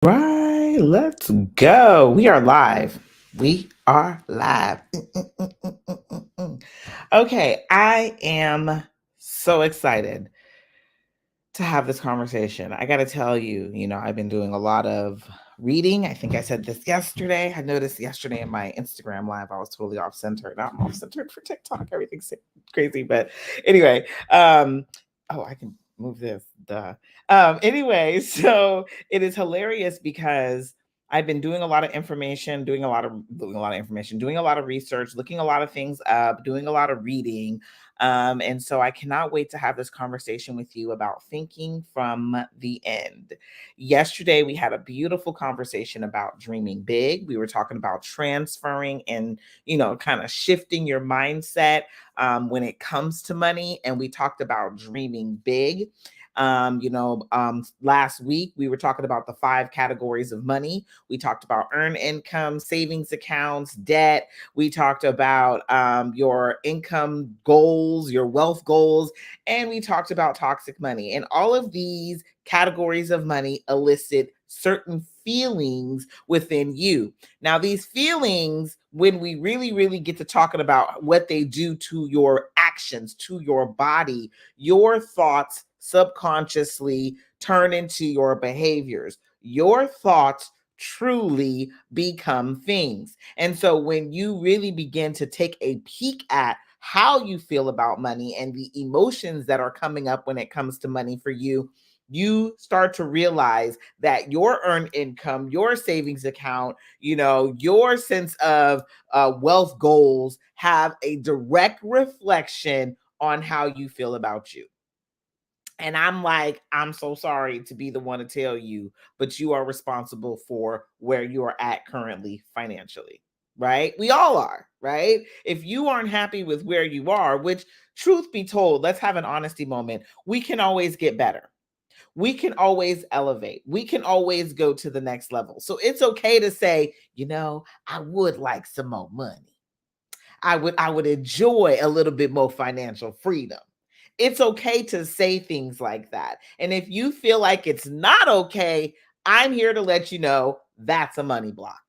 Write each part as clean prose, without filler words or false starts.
Right, let's go. We are live. We are live. Okay, I am so excited to have this conversation. I got to tell you, I've been doing a lot of reading. I think I said this yesterday. I noticed yesterday in my Instagram live, I was totally off center. Now I'm off centered for TikTok. Everything's crazy. But anyway, I can move this. Duh. Anyway, so it is hilarious because I've been doing a lot of information, doing a lot of information, doing a lot of research, looking a lot of things up, doing a lot of reading. And so I cannot wait to have this conversation with you about thinking from the end. Yesterday, we had a beautiful conversation about dreaming big. We were talking about transferring and, kind of shifting your mindset when it comes to money. And we talked about dreaming big. Last week we were talking about the 5 categories of money. We talked about earned income, savings accounts, debt. We talked about your income goals, your wealth goals, and we talked about toxic money. And all of these categories of money elicit certain feelings within you. Now, these feelings, when we really, really get to talking about what they do to your actions, to your body, your thoughts subconsciously turn into your behaviors. Your thoughts truly become things. And so when you really begin to take a peek at how you feel about money and the emotions that are coming up when it comes to money for you, you start to realize that your earned income, your savings account, your sense of wealth goals have a direct reflection on how you feel about you. And I'm like, I'm so sorry to be the one to tell you, but you are responsible for where you are at currently financially, right? We all are, right? If you aren't happy with where you are, which truth be told, let's have an honesty moment, we can always get better. We can always elevate. We can always go to the next level. So it's okay to say, I would like some more money. I would enjoy a little bit more financial freedom. It's okay to say things like that. And if you feel like it's not okay, I'm here to let you know that's a money block.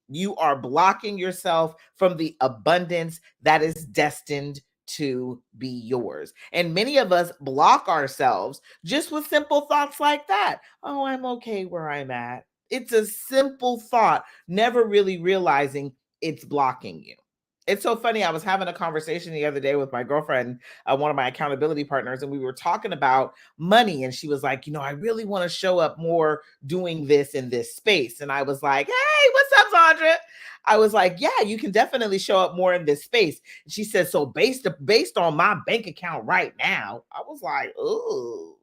You are blocking yourself from the abundance that is destined to be yours. And many of us block ourselves just with simple thoughts like that. Oh, I'm okay where I'm at. It's a simple thought, never really realizing it's blocking you. It's so funny. I was having a conversation the other day with my girlfriend, one of my accountability partners, and we were talking about money. And she was like, I really want to show up more doing this in this space. And I was like, hey, what's up, Sandra? I was like, yeah, you can definitely show up more in this space. And she said, so based on my bank account right now, I was like, ooh.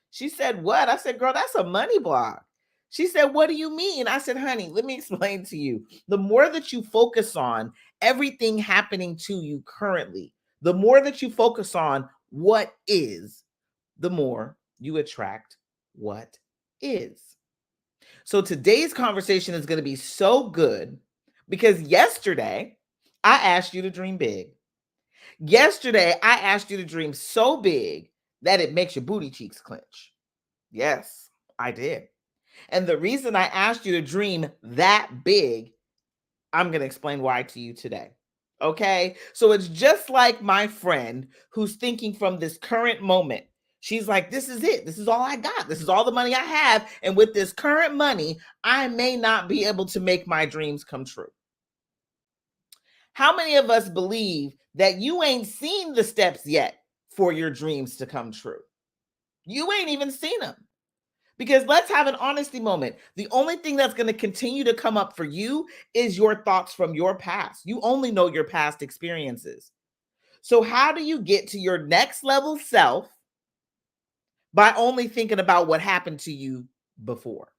She said, what? I said, girl, that's a money block. She said, what do you mean? I said, honey, let me explain to you. The more that you focus on everything happening to you currently, the more that you focus on what is, the more you attract what is. So today's conversation is going to be so good because yesterday I asked you to dream big. Yesterday I asked you to dream so big that it makes your booty cheeks clench. Yes, I did. And the reason I asked you to dream that big, I'm going to explain why to you today. Okay. So it's just like my friend who's thinking from this current moment. She's like, this is it. This is all I got. This is all the money I have. And with this current money, I may not be able to make my dreams come true. How many of us believe that you ain't seen the steps yet for your dreams to come true? You ain't even seen them. Because let's have an honesty moment. The only thing that's going to continue to come up for you is your thoughts from your past. You only know your past experiences. So, how do you get to your next level self by only thinking about what happened to you before?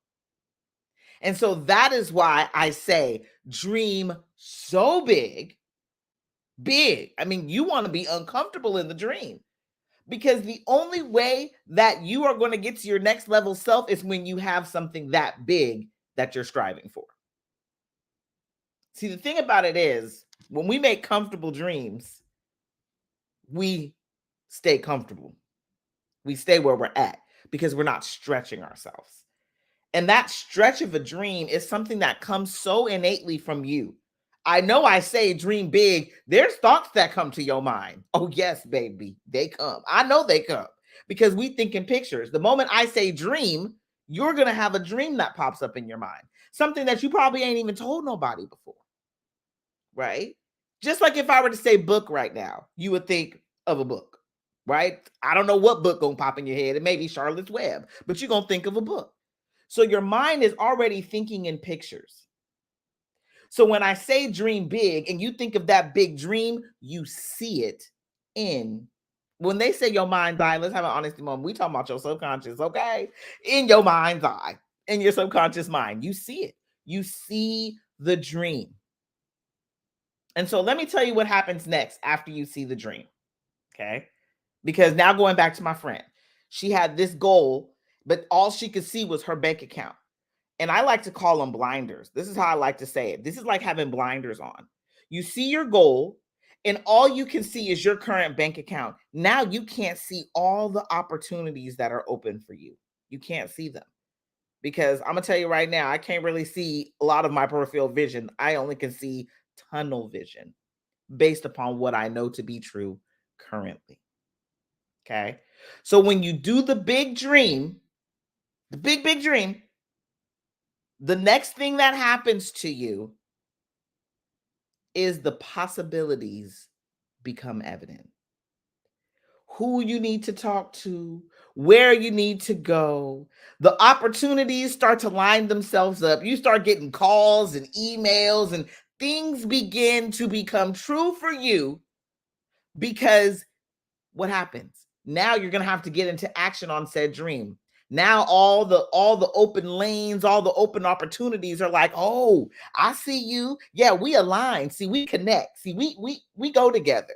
And so that is why I say dream so big, big. I mean, you want to be uncomfortable in the dream. Because the only way that you are going to get to your next level self is when you have something that big that you're striving for. See, the thing about it is, when we make comfortable dreams, we stay comfortable. We stay where we're at because we're not stretching ourselves. And that stretch of a dream is something that comes so innately from you. I know I say dream big. There's thoughts that come to your mind. Oh, yes, baby. They come. I know they come because we think in pictures. The moment I say dream, you're going to have a dream that pops up in your mind. Something that you probably ain't even told nobody before. Right? Just like if I were to say book right now, you would think of a book, right? I don't know what book gonna pop in your head. It may be Charlotte's Web, but you're gonna think of a book. So your mind is already thinking in pictures. So when I say dream big and you think of that big dream, you see it in. When they say your mind's eye, let's have an honesty moment. We talking about your subconscious, okay? In your mind's eye, in your subconscious mind, you see it. You see the dream. And so let me tell you what happens next after you see the dream. Okay. Because now going back to my friend, she had this goal, but all she could see was her bank account. And I like to call them blinders. This is how I like to say it. This is like having blinders on. You see your goal, and all you can see is your current bank account. Now you can't see all the opportunities that are open for you. You can't see them. Because I'm going to tell you right now, I can't really see a lot of my peripheral vision. I only can see tunnel vision based upon what I know to be true currently. Okay. So when you do the big dream, the big dream, the next thing that happens to you is the possibilities become evident. Who you need to talk to, where you need to go, the opportunities start to line themselves up. You start getting calls and emails, and things begin to become true for you because what happens? Now you're going to have to get into action on said dream. Now all the open lanes, all the open opportunities are like, "Oh, I see you. Yeah, we align. See, we connect. See, we go together."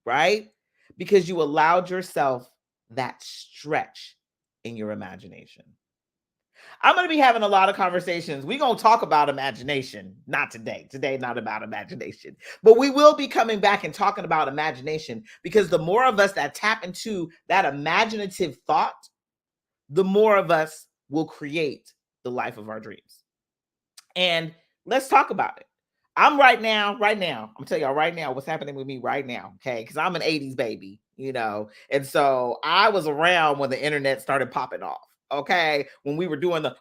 Right? Because you allowed yourself that stretch in your imagination. I'm going to be having a lot of conversations. We're going to talk about imagination. Not today. Today, not about imagination. But we will be coming back and talking about imagination because the more of us that tap into that imaginative thought, the more of us will create the life of our dreams. And let's talk about it. I'm I'm telling y'all right now what's happening with me right now, okay? Because I'm an 80s baby, and so I was around when the internet started popping off, okay? When we were doing the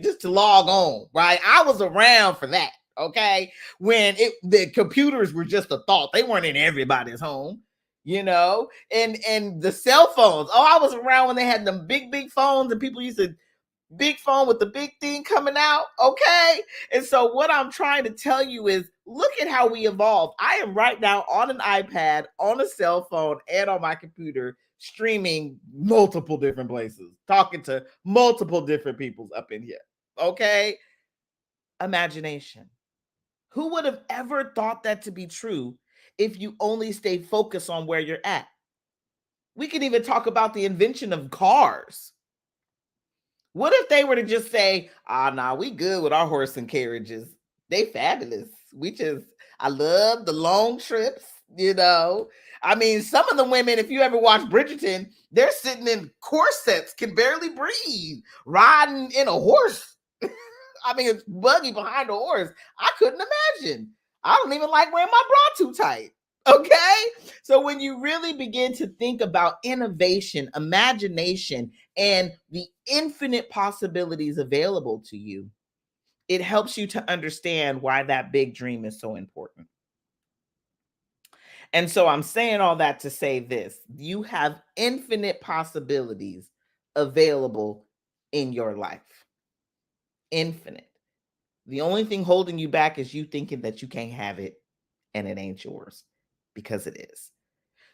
just to log on, right? I was around for that, okay? When the computers were just a thought, they weren't in everybody's home, and the cell phones. Oh, I was around when they had them big phones and people used to big phone with the big thing coming out. Okay. And so what I'm trying to tell you is look at how we evolved. I am right now on an iPad, on a cell phone, and on my computer, streaming multiple different places, talking to multiple different people up in here. Okay. Imagination. Who would have ever thought that to be true if you only stay focused on where you're at? We can even talk about the invention of cars. What if they were to just say, nah, we good with our horse and carriages. They fabulous. I love the long trips, I mean, some of the women, if you ever watch Bridgerton, they're sitting in corsets, can barely breathe, riding in a horse. I mean, it's buggy behind a horse. I couldn't imagine. I don't even like wearing my bra too tight. Okay. So when you really begin to think about innovation, imagination, and the infinite possibilities available to you, it helps you to understand why that big dream is so important. And so I'm saying all that to say this: you have infinite possibilities available in your life. Infinite. The only thing holding you back is you thinking that you can't have it and it ain't yours, because it is.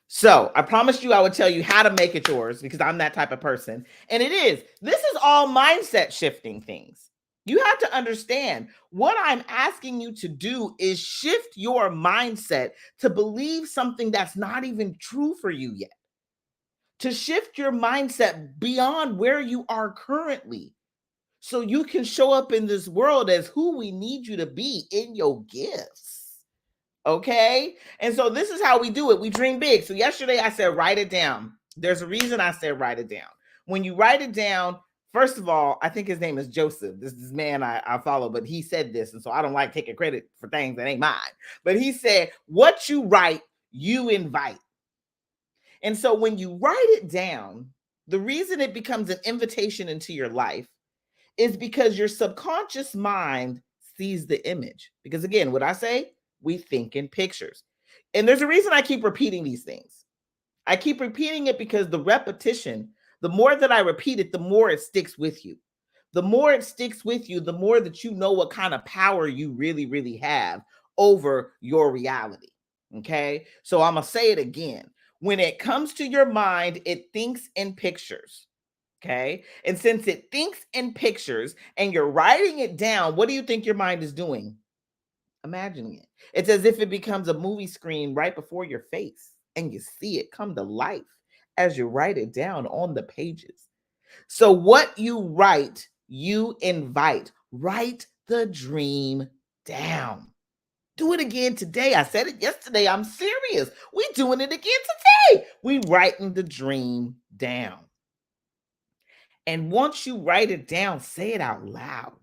So I promised you I would tell you how to make it yours because I'm that type of person. And it is. This is all mindset shifting things. You have to understand what I'm asking you to do is shift your mindset to believe something that's not even true for you yet. To shift your mindset beyond where you are currently so you can show up in this world as who we need you to be in your gifts. Okay. And so this is how we do it. We dream big. So yesterday I said, write it down. There's a reason I said, write it down. When you write it down, First of all, I think his name is Joseph. This man I follow, but he said this. And so I don't like taking credit for things that ain't mine. But he said, what you write, you invite. And so when you write it down, the reason it becomes an invitation into your life is because your subconscious mind sees the image. Because again, what I say, we think in pictures. And there's a reason I keep repeating these things. I keep repeating it because the repetition, the more that I repeat it, the more it sticks with you. The more it sticks with you, the more that you know what kind of power you really, really have over your reality. Okay. So I'm going to say it again. When it comes to your mind, it thinks in pictures. Okay. And since it thinks in pictures and you're writing it down, what do you think your mind is doing? Imagining it. It's as if it becomes a movie screen right before your face and you see it come to life as you write it down on the pages. So, what you write, you invite. Write the dream down. Do it again today. I said it yesterday. I'm serious. We doing it again today. We writing the dream down. And once you write it down, say it out loud.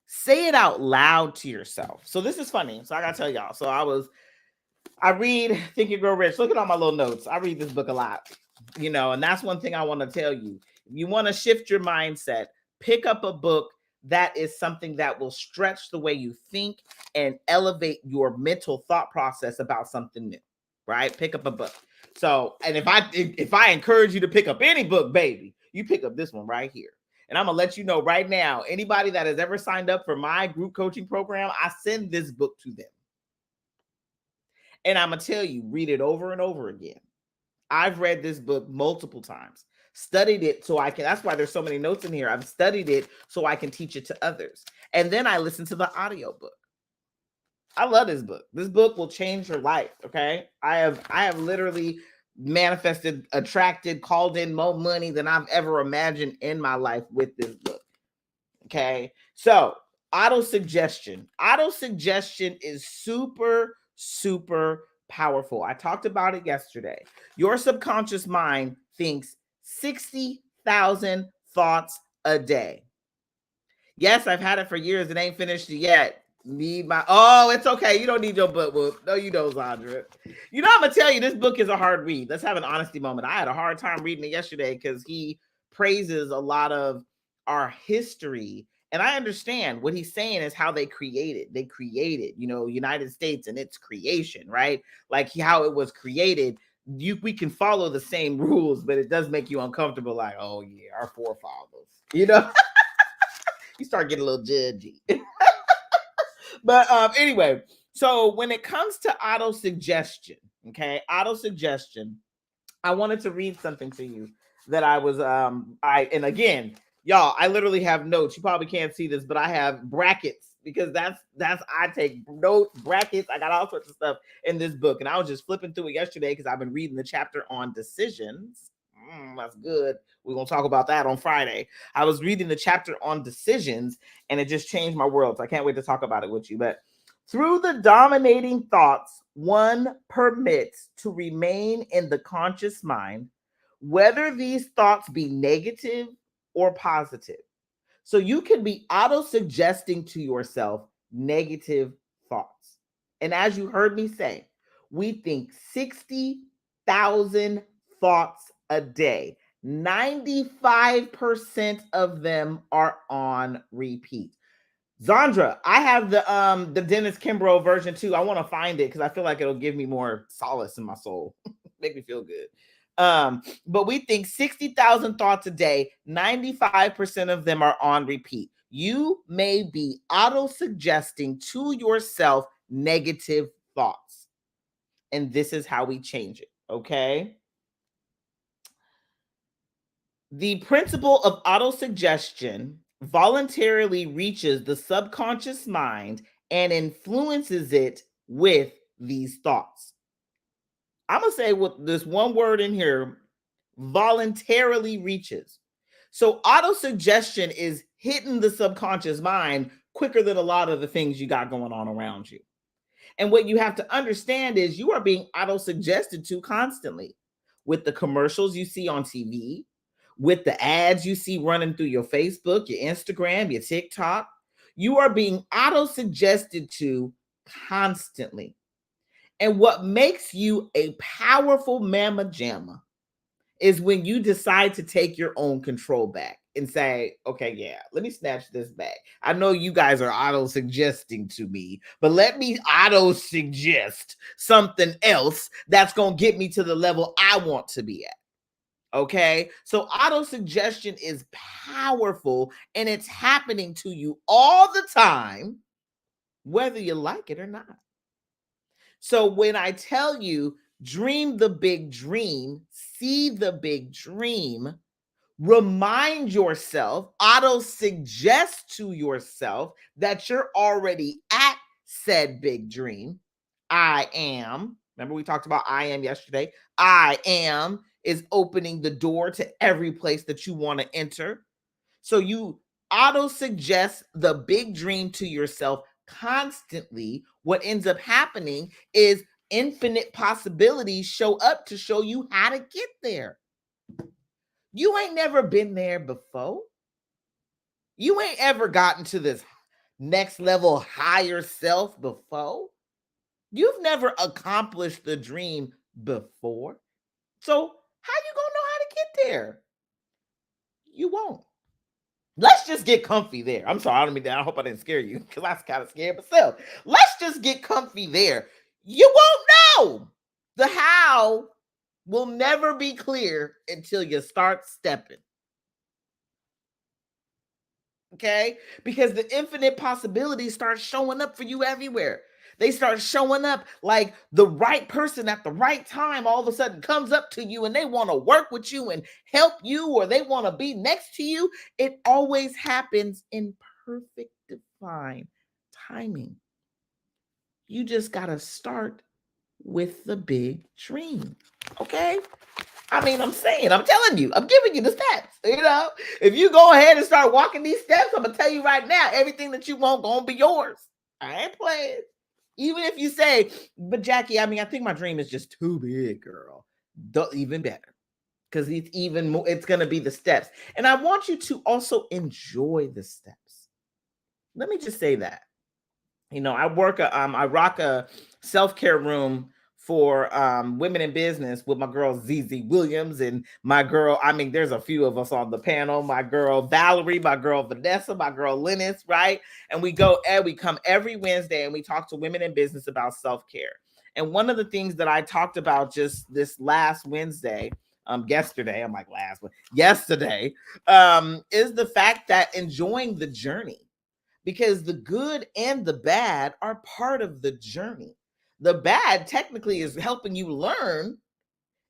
Say it out loud to yourself. So this is funny. So I gotta tell y'all. So I read Think and Grow Rich. Look at all my little notes. I read this book a lot, and that's one thing I want to tell you. If you want to shift your mindset, pick up a book that is something that will stretch the way you think and elevate your mental thought process about something new, right? Pick up a book. So, and if I encourage you to pick up any book, baby, you pick up this one right here. And I'm going to let you know right now, anybody that has ever signed up for my group coaching program, I send this book to them. And I'm going to tell you, read it over and over again. I've read this book multiple times, studied it so I can, that's why there's so many notes in here. I've studied it so I can teach it to others. And then I listen to the audio book. I love this book. This book will change your life. Okay. I have literally manifested, attracted, called in more money than I've ever imagined in my life with this book. Okay. So auto suggestion is super, super powerful. I talked about it yesterday. Your subconscious mind thinks 60,000 thoughts a day. Yes, I've had it for years. It ain't finished yet. It's okay. You don't need your book. No, you don't, Zandra. I'm gonna tell you, this book is a hard read. Let's have an honesty moment. I had a hard time reading it yesterday because he praises a lot of our history. And I understand what he's saying is how they created, United States and its creation, right? Like how it was created. We can follow the same rules, but it does make you uncomfortable. Like, oh yeah, our forefathers, you start getting a little judgy. But anyway, so when it comes to auto suggestion, I wanted to read something to you that I was and again, y'all, I literally have notes. You probably can't see this, but I have brackets because that's I take notes, brackets. I got all sorts of stuff in this book, and I was just flipping through it yesterday because I've been reading the chapter on decisions. That's good. We're going to talk about that on Friday. I was reading the chapter on decisions and it just changed my world. So I can't wait to talk about it with you. But through the dominating thoughts, one permits to remain in the conscious mind, whether these thoughts be negative or positive. So you can be auto-suggesting to yourself negative thoughts. And as you heard me say, we think 60,000 thoughts a day. 95% of them are on repeat. Zandra, I have the Dennis Kimbrough version too. I want to find it because I feel like it'll give me more solace in my soul. Make me feel good. But we think 60,000 thoughts a day, 95% of them are on repeat. You may be auto-suggesting to yourself negative thoughts. And this is how we change it, okay? The principle of autosuggestion voluntarily reaches the subconscious mind and influences it with these thoughts. I'm going to say with this one word in here, voluntarily reaches. So autosuggestion is hitting the subconscious mind quicker than a lot of the things you got going on around you. And what you have to understand is you are being autosuggested to constantly with the commercials you see on TV, with the ads you see running through your Facebook, your Instagram, your TikTok. You are being auto suggested to constantly. And what makes you a powerful mamma jamma is when you decide to take your own control back and say, okay, yeah, let me snatch this back. I know you guys are auto suggesting to me, but let me auto suggest something else that's going to get me to the level I want to be at. Okay. So auto suggestion is powerful and it's happening to you all the time, whether you like it or not. So when I tell you, dream the big dream, see the big dream, remind yourself, auto suggest to yourself that you're already at said big dream. I am. Remember, we talked about I am yesterday. I am is opening the door to every place that you want to enter. So you auto suggest the big dream to yourself constantly. What ends up happening is infinite possibilities show up to show you how to get there. You ain't never been there before. You ain't ever gotten to this next level higher self before. You've never accomplished the dream before. So how you gonna know how to get there? You won't. Let's just get comfy there. I'm sorry, I don't mean that. I hope I didn't scare you because I was kind of scared myself. Let's just get comfy there. You won't know. The how will never be clear until you start stepping. Okay? Because the infinite possibilities start showing up for you everywhere. They start showing up like the right person at the right time all of a sudden comes up to you and they want to work with you and help you or they want to be next to you. It always happens in perfect divine timing. You just got to start with the big dream. Okay? I mean, I'm telling you, I'm giving you the steps. If you go ahead and start walking these steps, I'm gonna tell you right now, everything that you want gonna be yours. I ain't playing. Even if you say, but Jackie, I mean, I think my dream is just too big, girl. Even better. Because it's even more, it's gonna be the steps. And I want you to also enjoy the steps. Let me just say that. I rock a self-care room for women in business with my girl ZZ Williams and my girl. I mean, there's a few of us on the panel. My girl Valerie, my girl Vanessa, my girl Linus, right? And we come every Wednesday and we talk to women in business about self-care. And one of the things that I talked about just this last Wednesday, yesterday, I'm like last one, yesterday, is the fact that enjoying the journey, because the good and the bad are part of the journey. The bad technically is helping you learn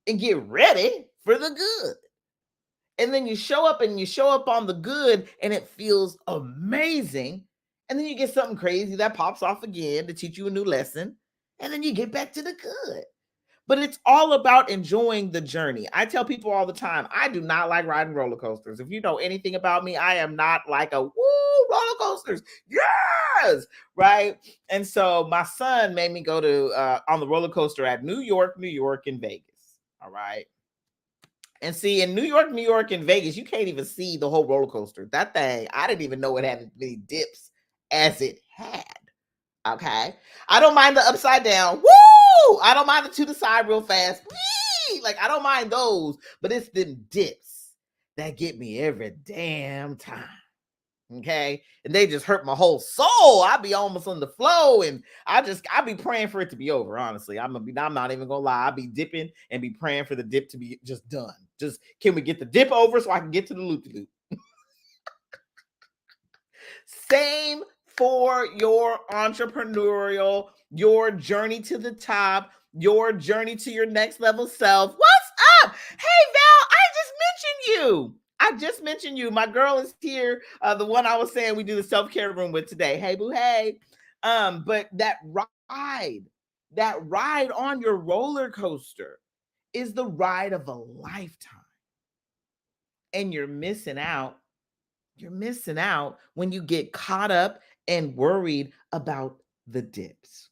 and get ready for the good. And then you show up on the good and it feels amazing. And then you get something crazy that pops off again to teach you a new lesson. And then you get back to the good. But it's all about enjoying the journey. I tell people all the time, I do not like riding roller coasters. If you know anything about me, I am not like a woo roller coasters. Yes, right. And so my son made me go to on the roller coaster at New York, and Vegas. All right. And see, in New York, and Vegas, you can't even see the whole roller coaster. That thing, I didn't even know it had as many dips as it had. Okay. I don't mind the upside down. Woo! I don't mind the to the side real fast. Whee! Like, I don't mind those, but it's them dips that get me every damn time. Okay. And they just hurt my whole soul. I be almost on the flow and I be praying for it to be over. Honestly, I'm not even gonna lie. I be dipping and be praying for the dip to be just done. Just can we get the dip over so I can get to the loop de loop? Same for your entrepreneurial, your journey to the top, your journey to your next level self. What's up? Hey, Val, I just mentioned you. My girl is here. The one I was saying we do the self-care room with today. Hey, boo, hey. But that ride on your roller coaster is the ride of a lifetime. And you're missing out when you get caught up and worried about the dips.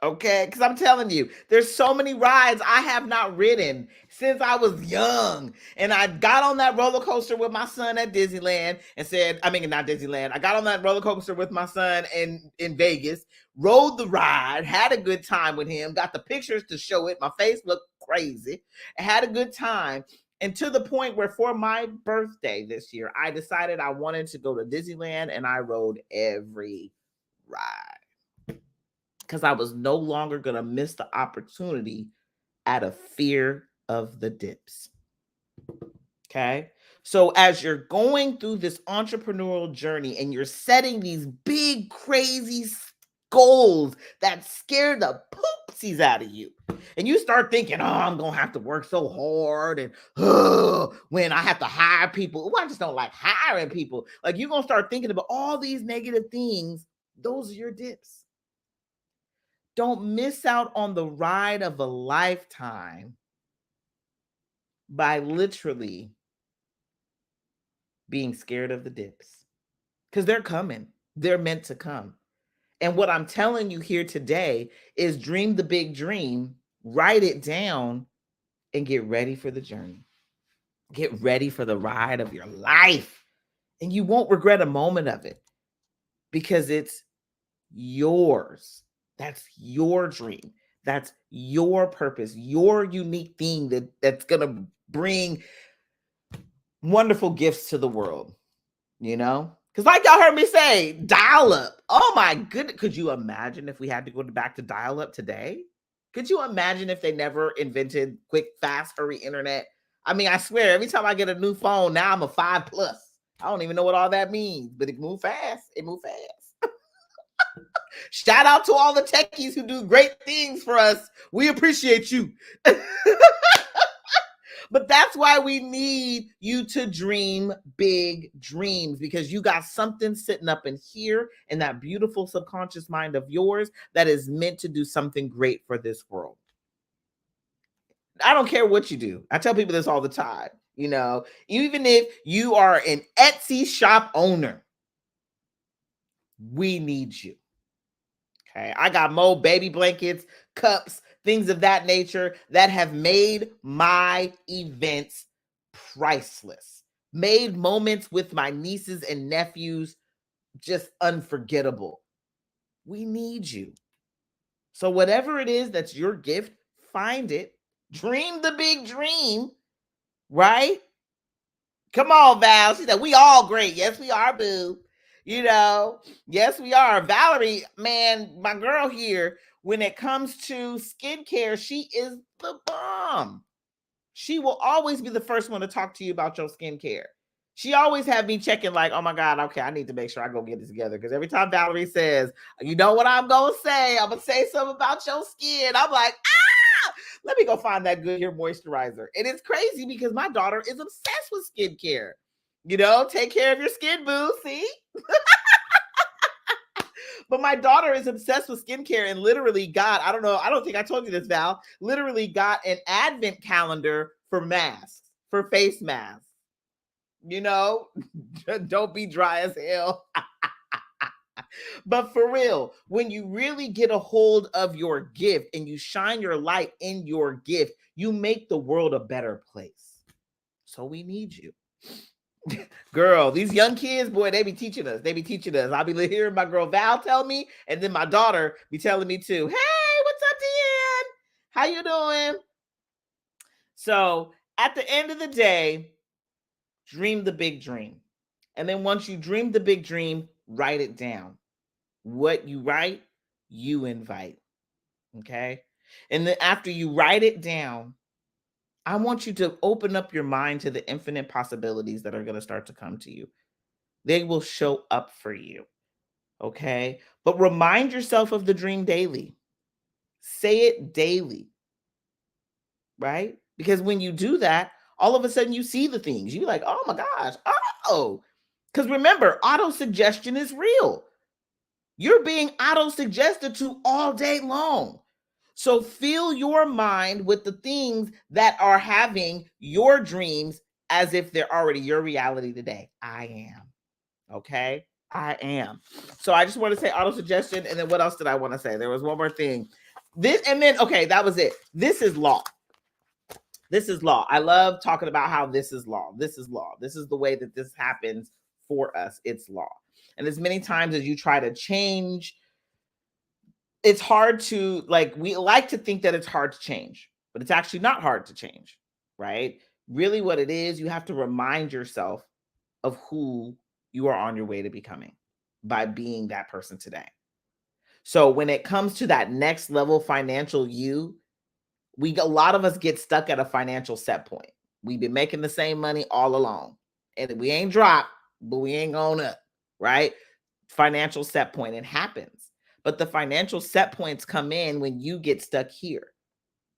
Okay, because I'm telling you, there's so many rides I have not ridden since I was young. And I got on that roller coaster with my son at Disneyland and said, I mean, not Disneyland. I got on that roller coaster with my son in Vegas, rode the ride, had a good time with him, got the pictures to show it. My face looked crazy. I had a good time. And to the point where for my birthday this year, I decided I wanted to go to Disneyland and I rode every ride because I was no longer going to miss the opportunity out of fear of the dips. Okay. So as you're going through this entrepreneurial journey and you're setting these big, crazy goals that scare the poopsies out of you, and you start thinking, oh, I'm going to have to work so hard, and when I have to hire people, I just don't like hiring people. Like, you're going to start thinking about all these negative things. Those are your dips. Don't miss out on the ride of a lifetime by literally being scared of the dips, because they're coming. They're meant to come. And what I'm telling you here today is dream the big dream, write it down, and get ready for the journey. Get ready for the ride of your life. And you won't regret a moment of it because it's yours. That's your dream. That's your purpose, your unique thing that's going to bring wonderful gifts to the world, you know? Because like y'all heard me say, dial up. Oh my goodness. Could you imagine if we had to go back to dial up today? Could you imagine if they never invented quick, fast, hurry internet? I mean, I swear, every time I get a new phone, now I'm a 5 plus. I don't even know what all that means, but it moved fast. It moved fast. Shout out to all the techies who do great things for us. We appreciate you. But that's why we need you to dream big dreams, because you got something sitting up in here in that beautiful subconscious mind of yours that is meant to do something great for this world. I don't care what you do. I tell people this all the time. You know, even if you are an Etsy shop owner, we need you. Okay. I got more baby blankets, cups, things of that nature that have made my events priceless, made moments with my nieces and nephews just unforgettable. We need you. So, whatever it is that's your gift, find it, dream the big dream, right? Come on, Val. She said, we all great. Yes, we are, boo. You know, yes, we are. Valerie, man, my girl here, when it comes to skincare, she is the bomb. She will always be the first one to talk to you about your skincare. She always have me checking, like, oh my God, okay, I need to make sure I go get this together. Because every time Valerie says, you know what I'm going to say? I'm going to say something about your skin. I'm like, let me go find that good hair moisturizer. And it's crazy because my daughter is obsessed with skincare. You know, take care of your skin, boo. See? But my daughter is obsessed with skincare and literally got, I don't think I told you this, Val, literally got an advent calendar for masks, for face masks. You know, don't be dry as hell. But for real, when you really get a hold of your gift and you shine your light in your gift, you make the world a better place. So we need you. Girl, these young kids, boy, they be teaching us. They be teaching us. I'll be hearing my girl Val tell me, and then my daughter be telling me too. Hey, what's up, Deanne? How you doing? So at the end of the day, dream the big dream. And then once you dream the big dream, write it down. What you write, you invite. Okay. And then after you write it down, I want you to open up your mind to the infinite possibilities that are going to start to come to you. They will show up for you. Okay. But remind yourself of the dream daily. Say it daily. Right? Because when you do that, all of a sudden you see the things. You're like, oh my gosh. Oh. Because remember, auto suggestion is real. You're being auto suggested to all day long. So fill your mind with the things that are having your dreams as if they're already your reality today. I am. Okay. I am. So I just want to say auto suggestion. And then what else did I want to say? There was one more thing. This, and then, okay, that was it. This is law. This is law. I love talking about how this is law. This is law. This is the way that this happens for us. It's law. And as many times as you try to change, it's hard to, like, we like to think that it's hard to change, but it's actually not hard to change, right? Really what it is, you have to remind yourself of who you are on your way to becoming by being that person today. So when it comes to that next level financial you, a lot of us get stuck at a financial set point. We've been making the same money all along, and we ain't dropped, but we ain't going up, right? Financial set point, it happens. But the financial set points come in when you get stuck here.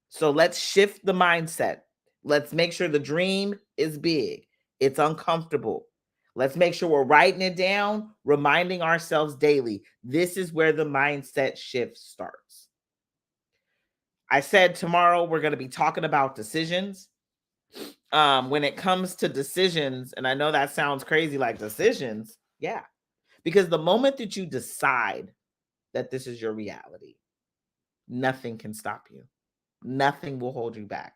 So let's shift the mindset. Let's make sure the dream is big. It's uncomfortable. Let's make sure we're writing it down, reminding ourselves daily. This is where the mindset shift starts. I said tomorrow we're going to be talking about decisions. When it comes to decisions, and I know that sounds crazy, like decisions, yeah, because the moment that you decide that this is your reality, nothing can stop you. Nothing will hold you back.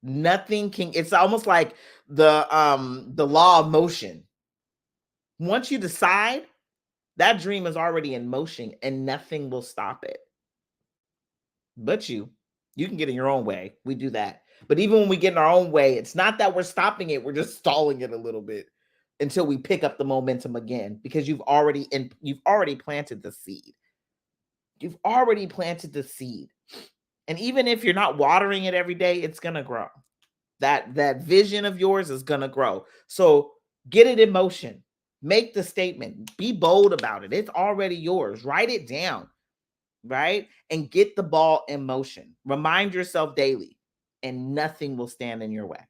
Nothing can. It's almost like the law of motion. Once you decide, that dream is already in motion, and nothing will stop it. But you can get in your own way. We do that. But even when we get in our own way, it's not that we're stopping it. We're just stalling it a little bit until we pick up the momentum again, because you've already planted the seed. You've already planted the seed. And even if you're not watering it every day, it's going to grow. That vision of yours is going to grow. So get it in motion. Make the statement. Be bold about it. It's already yours. Write it down. Right? And get the ball in motion. Remind yourself daily, and nothing will stand in your way.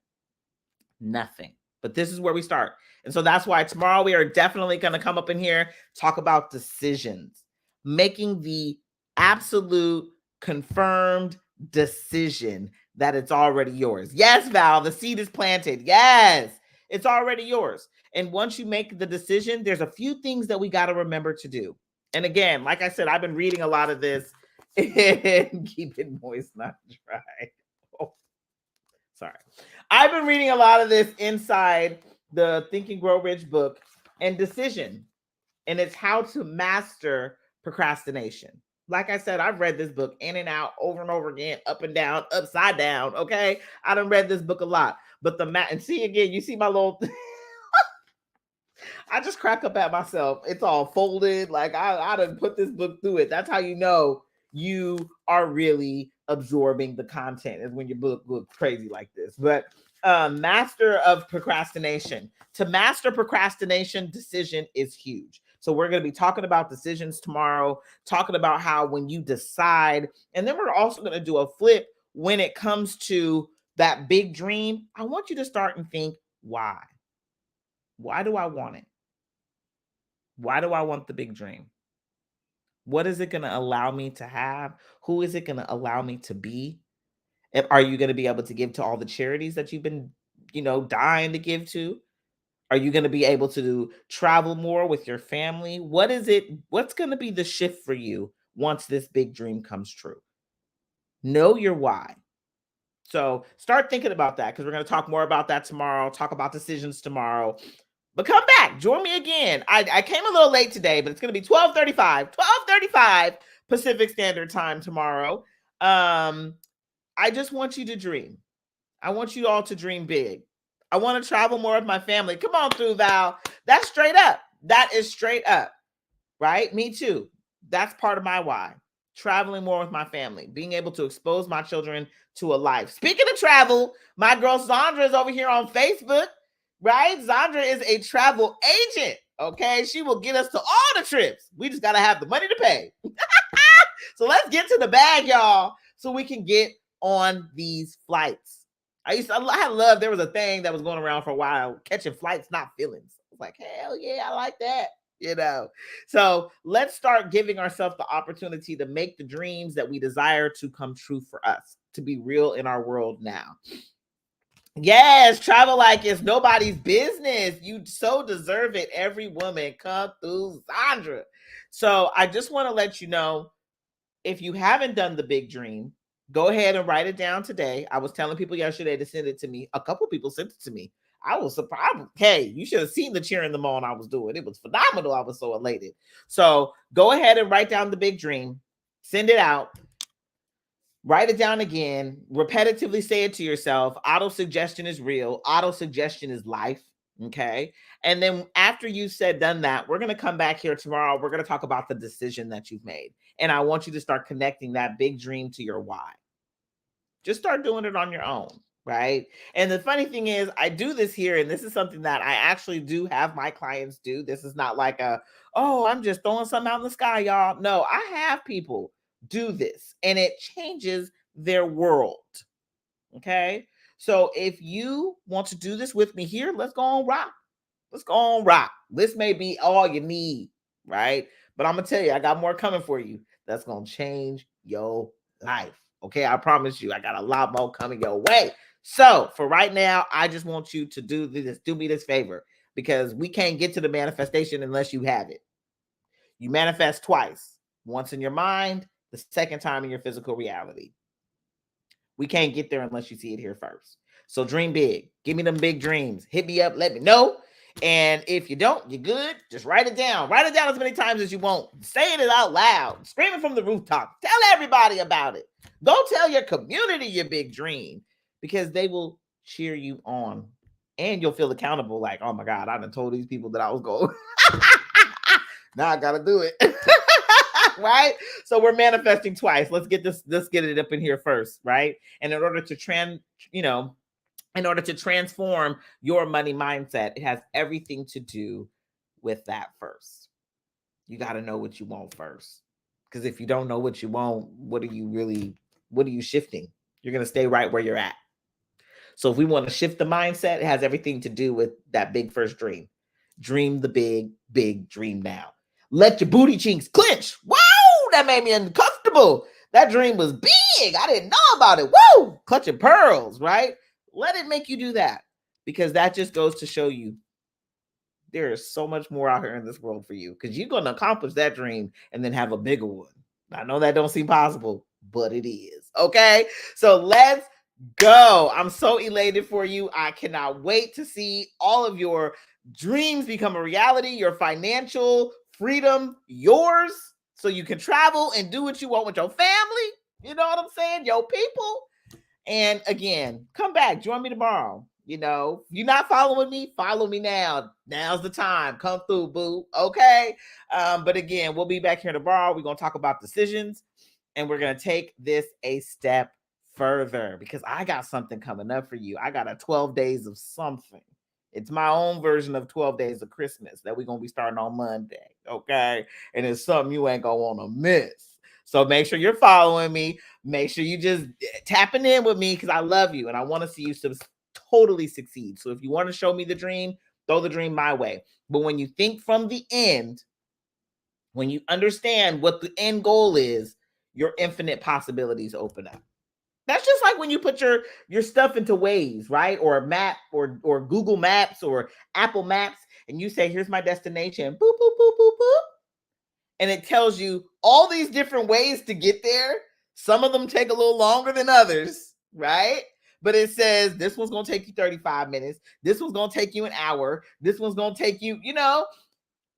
Nothing. But this is where we start. And so that's why tomorrow we are definitely going to come up in here, talk about decisions, making the absolute confirmed decision that it's already yours. Yes, Val, the seed is planted. Yes, it's already yours. And once you make the decision, there's a few things that we got to remember to do. And again, like I said, I've been reading a lot of this and keep it moist, not dry. Oh, sorry. I've been reading a lot of this inside the Think and Grow Rich book and decision. And it's how to master procrastination. Like I said, I've read this book in and out, over and over again, up and down, upside down. Okay. I done read this book a lot. But and see again, you see my little I just crack up at myself. It's all folded. Like I done put this book through it. That's how you know you are really absorbing the content, is when your book looks crazy like this. But master of procrastination. To master procrastination, decision is huge. So we're going to be talking about decisions tomorrow, talking about how when you decide, and then we're also going to do a flip when it comes to that big dream. I want you to start and think, why? Why do I want it? Why do I want the big dream? What is it going to allow me to have? Who is it going to allow me to be? Are you going to be able to give to all the charities that you've been, dying to give to? Are you going to be able to travel more with your family? What's going to be the shift for you once this big dream comes true? Know your why. So start thinking about that, because we're going to talk more about that tomorrow, talk about decisions tomorrow. But come back, join me again. I came a little late today, but it's going to be 12:35 Pacific Standard Time tomorrow. I just want you to dream. I want you all to dream big. I want to travel more with my family. Come on through, Val. That's straight up. That is straight up, right? Me too. That's part of my why. Traveling more with my family, being able to expose my children to a life. Speaking of travel, my girl Sandra is over here on Facebook. Right? Zandra is a travel agent. Okay. She will get us to all the trips. We just got to have the money to pay. So let's get to the bag, y'all, so we can get on these flights. I love, there was a thing that was going around for a while, catching flights, not feelings. I was like, hell yeah, I like that. So let's start giving ourselves the opportunity to make the dreams that we desire to come true for us, to be real in our world now. Yes, travel like it's nobody's business. You so deserve it. Every woman come through Sandra. So I just want to let you know, If you haven't done the big dream, go ahead and write it down today. I was telling people yesterday to send it to me. A couple people sent it to me. I was surprised. Hey, you should have seen the cheer in the mall I was doing. It was phenomenal. I was so elated. So go ahead and write down the big dream. Send it out. Write it down again. Repetitively say it to yourself. Auto suggestion is real. Auto suggestion is life. Okay. And then after you said done that, we're going to come back here tomorrow. We're going to talk about the decision that you've made. And I want you to start connecting that big dream to your why. Just start doing it on your own. Right. And the funny thing is, I do this here, and this is something that I actually do have my clients do. This is not like oh, I'm just throwing something out in the sky, y'all. No, I have people do this, and it changes their world. Okay. So if you want to do this with me here, let's go on rock. Let's go on rock. This may be all you need, right? But I'm going to tell you, I got more coming for you. That's going to change your life. Okay. I promise you, I got a lot more coming your way. So for right now, I just want you to do me this favor, because we can't get to the manifestation unless you have it. You manifest twice, once in your mind, the second time in your physical reality. We can't get there unless you see it here first. So dream big. Give me them big dreams. Hit me up. Let me know. And if you don't, you're good. Just write it down. Write it down as many times as you want. Saying it out loud. Screaming from the rooftop. Tell everybody about it. Go tell your community your big dream, because they will cheer you on. And you'll feel accountable. Like, oh my God, I done told these people that I was going. Now I got to do it. Right? So we're manifesting twice. Let's get it up in here first, right? And in order to transform your money mindset, it has everything to do with that first. You got to know what you want first. Because if you don't know what you want, what are you shifting? You're going to stay right where you're at. So if we want to shift the mindset, it has everything to do with that big first dream. Dream the big, big dream now. Let your booty cheeks clench. Wow, that made me uncomfortable. That dream was big. I didn't know about it. Woo, clutching pearls, right? Let it make you do that, because that just goes to show you there is so much more out here in this world for you, because you're going to accomplish that dream and then have a bigger one. I know that don't seem possible, but it is. Okay, so let's go. I'm so elated for you. I cannot wait to see all of your dreams become a reality, your financial freedom, yours, so you can travel and do what you want with your family. You know what I'm saying? Your people. And again, come back. Join me tomorrow. You know, if you're not following me, follow me now. Now's the time. Come through, boo. Okay. But again, we'll be back here tomorrow. We're going to talk about decisions, and we're going to take this a step further, because I got something coming up for you. I got a 12 days of something. It's my own version of 12 days of Christmas that we're going to be starting on Monday. Okay. And it's something you ain't going to want to miss. So make sure you're following me. Make sure you just tapping in with me, because I love you and I want to see you totally succeed. So if you want to show me the dream, throw the dream my way. But when you think from the end, when you understand what the end goal is, your infinite possibilities open up. That's just like when you put your stuff into Waze, right? Or a map, or Google Maps or Apple Maps, and you say, here's my destination, boop, boop, boop, boop, boop. And it tells you all these different ways to get there. Some of them take a little longer than others, right? But it says this one's going to take you 35 minutes. This one's going to take you an hour. This one's going to take you,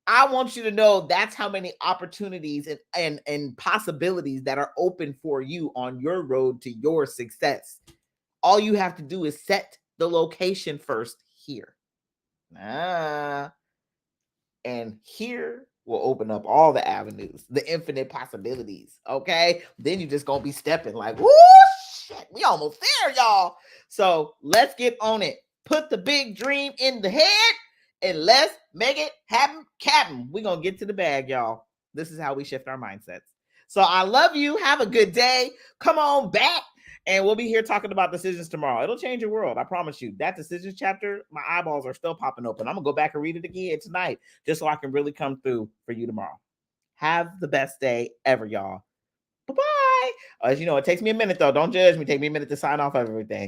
I want you to know that's how many opportunities and possibilities that are open for you on your road to your success. All you have to do is set the location first here. And here will open up all the avenues, the infinite possibilities. Okay. Then you're just going to be stepping like, whoo, shit, we almost there, y'all. So let's get on it. Put the big dream in the head and let's make it happen, Captain. We're going to get to the bag, y'all. This is how we shift our mindsets. So I love you. Have a good day. Come on back. And we'll be here talking about decisions tomorrow. It'll change your world. I promise you. That decisions chapter, my eyeballs are still popping open. I'm going to go back and read it again tonight, just so I can really come through for you tomorrow. Have the best day ever, y'all. Bye-bye. As you know, it takes me a minute, though. Don't judge me. Take me a minute to sign off of everything.